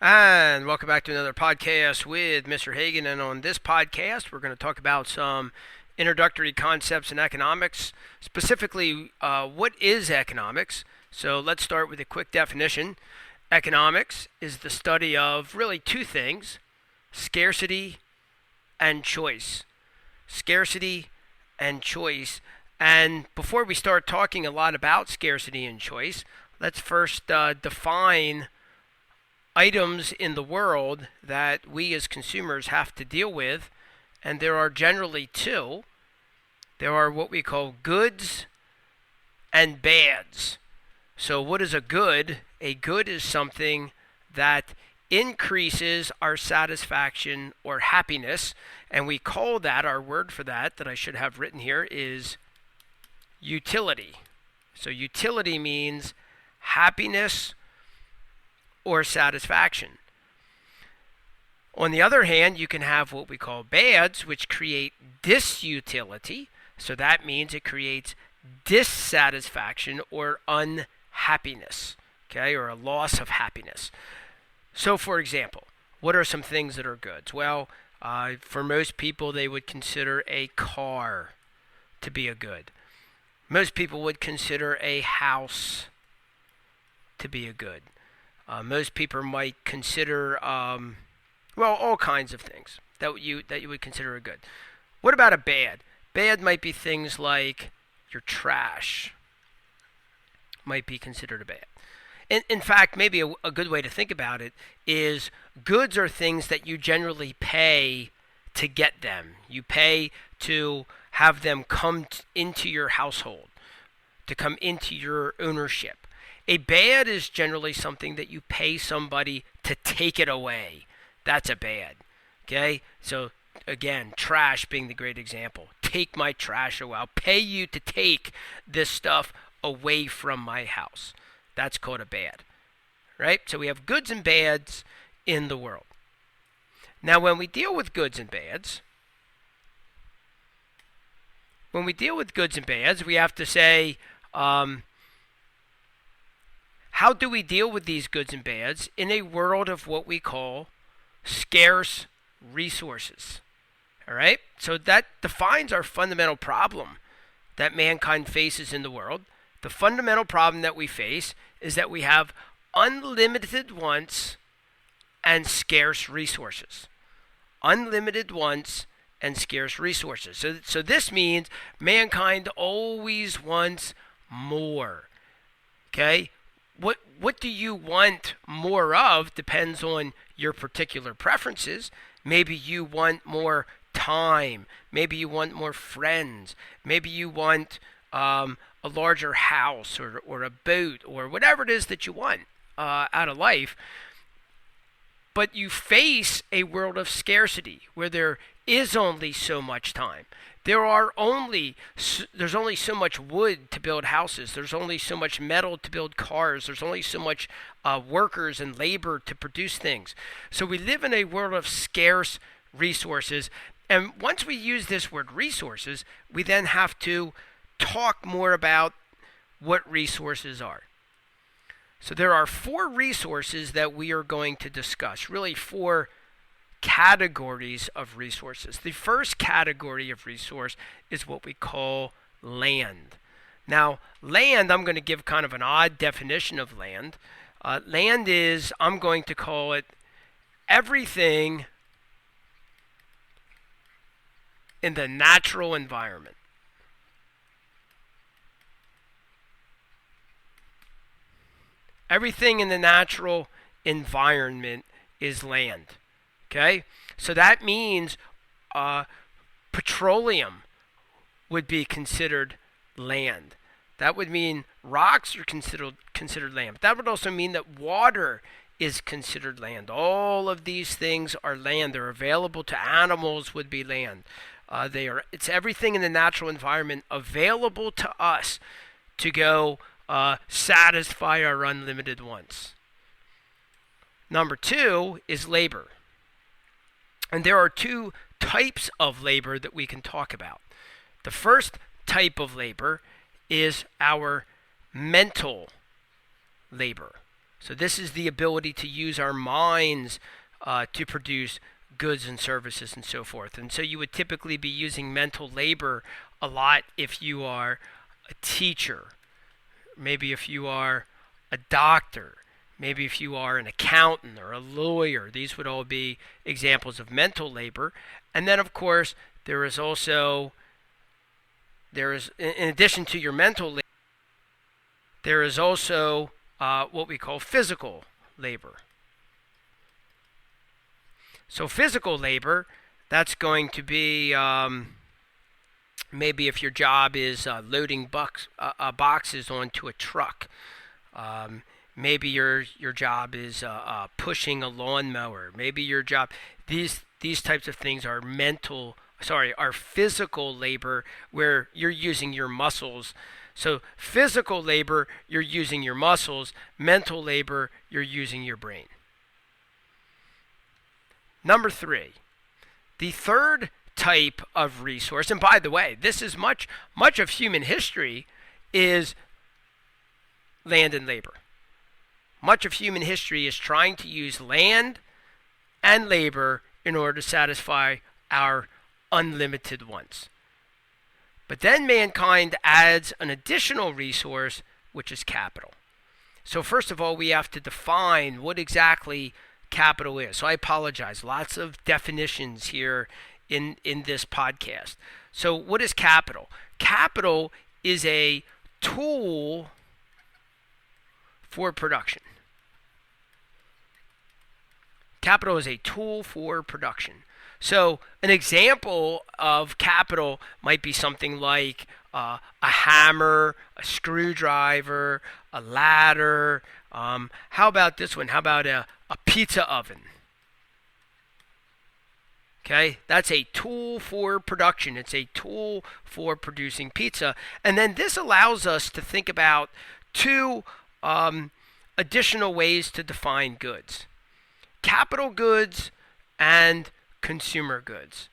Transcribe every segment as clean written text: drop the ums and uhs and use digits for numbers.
And welcome back to another podcast with Mr. Hagan. And on this podcast, we're going to talk about some introductory concepts in economics. Specifically, what is economics? So let's start with a quick definition. Economics is the study of really two things: scarcity and choice. Scarcity and choice. And before we start talking a lot about scarcity and choice, let's first define items in the world that we as consumers have to deal with, and there are generally two. There are what we call goods and bads. So, what is a good? A good is something that increases our satisfaction or happiness, and we call that, our word for that I should have written here, is utility. So, utility means happiness or satisfaction. On the other hand, you can have what we call bads, which create disutility. So that means it creates dissatisfaction or unhappiness, okay, or a loss of happiness. So, for example, what are some things that are goods? Well, for most people, they would consider a car to be a good. Most people would consider a house to be a good. Most people might consider, all kinds of things that you would consider a good. What about a bad? Bad might be things like your trash might be considered a bad. In fact, maybe a good way to think about it is goods are things that you generally pay to get them. You pay to have them come into your household, to come into your ownership. A bad is generally something that you pay somebody to take it away. That's a bad. Okay? So, again, trash being the great example. Take my trash away. I'll pay you to take this stuff away from my house. That's called a bad. Right? So we have goods and bads in the world. Now, when we deal with goods and bads, we have to say, how do we deal with these goods and bads in a world of what we call scarce resources? All right? So that defines our fundamental problem that mankind faces in the world. The fundamental problem that we face is that we have unlimited wants and scarce resources. Unlimited wants and scarce resources. So this means mankind always wants more. Okay? What do you want more of depends on your particular preferences. Maybe you want more time. Maybe you want more friends. Maybe you want a larger house or a boat or whatever it is that you want out of life. But you face a world of scarcity where there is only so much time. There's only so much wood to build houses. There's only so much metal to build cars. There's only so much workers and labor to produce things. So we live in a world of scarce resources. And once we use this word resources, we then have to talk more about what resources are. So there are four resources that we are going to discuss, really four categories of resources. The first category of resource is what we call land. Now, land, I'm going to give kind of an odd definition of land. Land is, I'm going to call it everything in the natural environment. Everything in the natural environment is land. Okay? So that means petroleum would be considered land. That would mean rocks are considered land. But that would also mean that water is considered land. All of these things are land. They're available to animals would be land. It's everything in the natural environment available to us to go satisfy our unlimited wants. Number two is labor. And there are two types of labor that we can talk about. The first type of labor is our mental labor. So this is the ability to use our minds to produce goods and services and so forth. And so you would typically be using mental labor a lot if you are a teacher, maybe if you are a doctor, maybe if you are an accountant or a lawyer. These would all be examples of mental labor. And then, of course, there is, in addition to your mental labor, there is also what we call physical labor. So physical labor, that's going to be maybe if your job is loading boxes onto a truck. Maybe your job is pushing a lawnmower. Maybe your job, these types of things are physical labor where you're using your muscles. So physical labor, you're using your muscles. Mental labor, you're using your brain. Number 3, the third type of resource, and by the way, this is much of human history is land and labor. Much of human history is trying to use land and labor in order to satisfy our unlimited wants. But then mankind adds an additional resource, which is capital. So first of all, we have to define what exactly capital is. So I apologize. Lots of definitions here in this podcast. So what is capital? Capital is a tool for production. Capital is a tool for production. So an example of capital might be something like a hammer, a screwdriver, a ladder. How about this one? How about a pizza oven? Okay, that's a tool for production. It's a tool for producing pizza. And then this allows us to think about 2 additional ways to define goods: capital goods and consumer goods.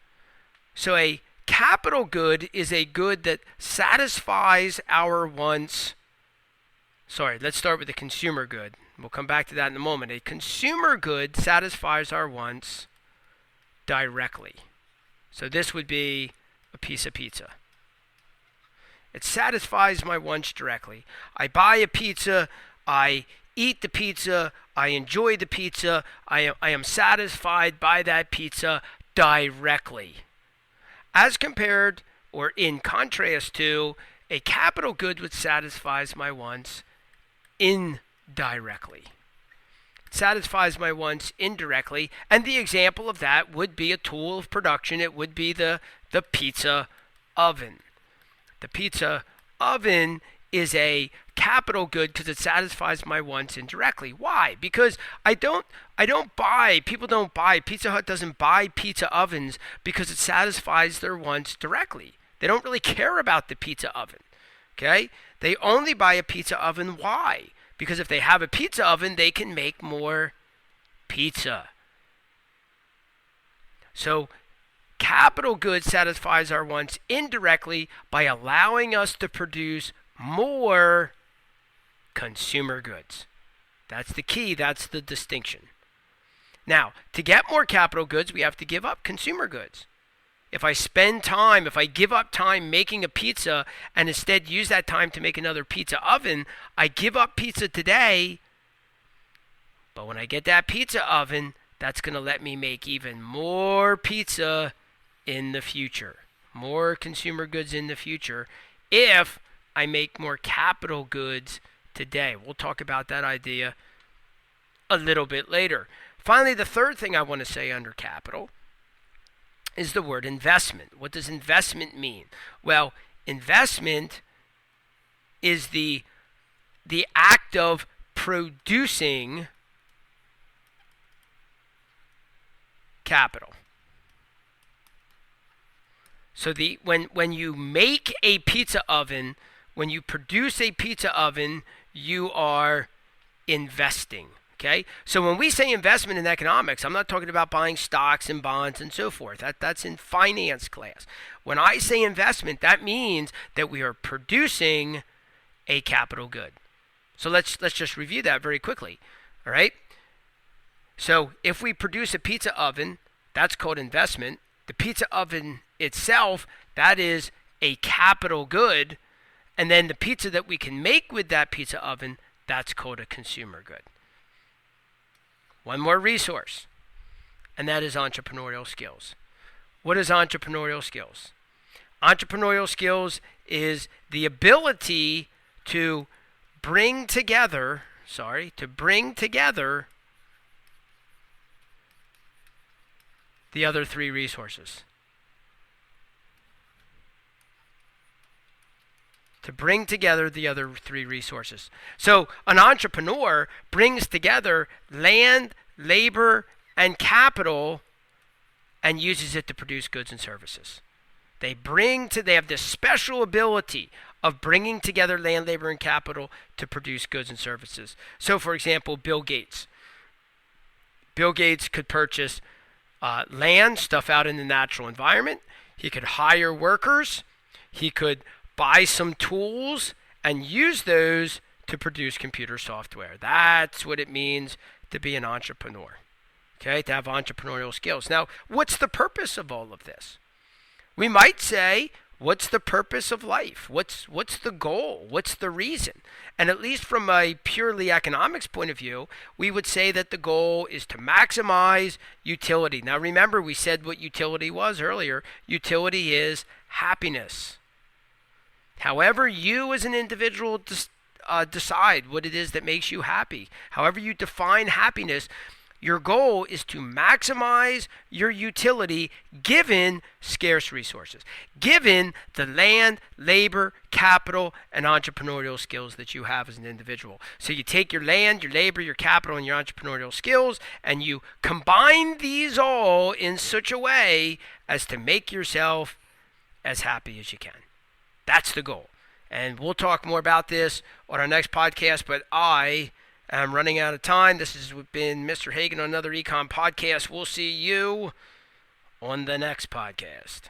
So a capital good is a good that satisfies our wants. Sorry, let's start with the consumer good. We'll come back to that in a moment. A consumer good satisfies our wants directly. So this would be a piece of pizza. It satisfies my wants directly. I buy a pizza, I eat the pizza, I enjoy the pizza, I am satisfied by that pizza directly. As compared, or in contrast to, a capital good which satisfies my wants indirectly. It satisfies my wants indirectly, and the example of that would be a tool of production. It would be the pizza oven. The pizza oven is a capital good because it satisfies my wants indirectly. Why? Because people don't buy, Pizza Hut doesn't buy pizza ovens because it satisfies their wants directly. They don't really care about the pizza oven. Okay? They only buy a pizza oven. Why? Because if they have a pizza oven, they can make more pizza. So capital good satisfies our wants indirectly by allowing us to produce more consumer goods. That's the key. That's the distinction. Now, to get more capital goods, we have to give up consumer goods. If I give up time making a pizza and instead use that time to make another pizza oven, I give up pizza today, but when I get that pizza oven, that's going to let me make even more pizza in the future, more consumer goods in the future, if I make more capital goods today. We'll talk about that idea a little bit later. Finally, the third thing I want to say under capital is the word investment. What does investment mean? Well, investment is the act of producing capital. So when you make a pizza oven, when you produce a pizza oven, you are investing. Okay? So when we say investment in economics, I'm not talking about buying stocks and bonds and so forth. That's in finance class. When I say investment, that means that we are producing a capital good. So let's just review that very quickly. All right? So if we produce a pizza oven, that's called investment. The pizza oven itself, that is a capital good. And then the pizza that we can make with that pizza oven, that's called a consumer good. One more resource, and that is entrepreneurial skills. What is entrepreneurial skills? Entrepreneurial skills is the ability to bring together the other three resources. To bring together the other three resources. So an entrepreneur brings together land, labor, and capital and uses it to produce goods and services. They have this special ability of bringing together land, labor, and capital to produce goods and services. So for example, Bill Gates. Bill Gates could purchase land, stuff out in the natural environment. He could hire workers. He could buy some tools and use those to produce computer software. That's what it means to be an entrepreneur. Okay, to have entrepreneurial skills. Now, what's the purpose of all of this? We might say, what's the purpose of life? What's the goal? What's the reason? And at least from a purely economics point of view, we would say that the goal is to maximize utility. Now remember, we said what utility was earlier. Utility is happiness. However you as an individual decide what it is that makes you happy, however you define happiness, your goal is to maximize your utility given scarce resources, given the land, labor, capital, and entrepreneurial skills that you have as an individual. So you take your land, your labor, your capital, and your entrepreneurial skills, and you combine these all in such a way as to make yourself as happy as you can. That's the goal. And we'll talk more about this on our next podcast, but I'm running out of time. This has been Mr. Hagan on another Econ podcast. We'll see you on the next podcast.